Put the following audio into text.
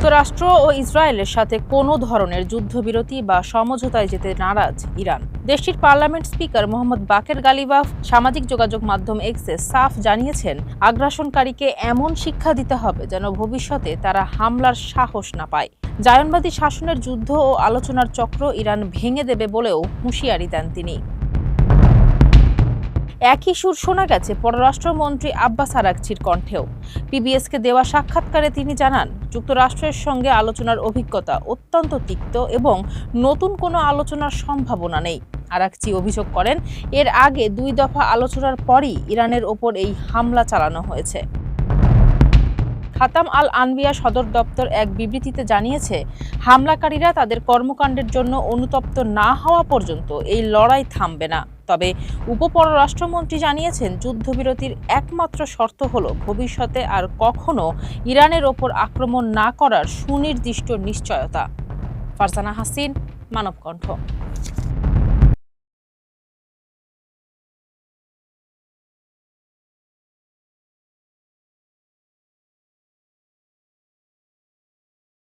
যুক্তরাষ্ট্র ও ইসরায়েলের সাথে কোনো ধরনের যুদ্ধবিরতি বা সমঝোতায় যেতে নারাজ ইরান। দেশটির পার্লামেন্ট স্পিকার মোহাম্মদ বাকের গালিবাফ সামাজিক যোগাযোগ মাধ্যম এক্সে সাফ জানিয়েছেন, আগ্রাসনকারীকে এমন শিক্ষা দিতে হবে যেন ভবিষ্যতে তারা হামলার সাহস না পায়। জায়নবাদী শাসনের যুদ্ধ ও আলোচনার চক্র ইরান ভেঙে দেবে বলেও হুঁশিয়ারি দেন তিনি। একই সুর শোনা গেছে পররাষ্ট্রমন্ত্রী আব্বাস আরাগচির কণ্ঠেও। পিবিএসকে দেওয়া সাক্ষাৎকারে তিনি জানান, যুক্তরাষ্ট্রের সঙ্গে আলোচনার অভিজ্ঞতা অত্যন্ত তিক্ত এবং নতুন কোনো আলোচনার সম্ভাবনা নেই। আরাগচি অভিযোগ করেন, এর আগে 2 দফা আলোচনার পরই ইরানের ওপর এই হামলা চালানো হয়েছে। খাতাম আল আনবিয়া সদর দপ্তর এক বিবৃতিতে জানিয়েছে, হামলাকারীরা তাদের কর্মকাণ্ডের জন্য অনুতপ্ত না হওয়া পর্যন্ত এই লড়াই থামবে না। তবে উপপররাষ্ট্রমন্ত্রী জানিয়েছেন, যুদ্ধবিরতির একমাত্র শর্ত হলো ভবিষ্যতে আর কখনো ইরানের ওপর আক্রমণ না করার সুনির্দিষ্ট নিশ্চয়তা। ফারজানা হাসিন, মানবকণ্ঠ।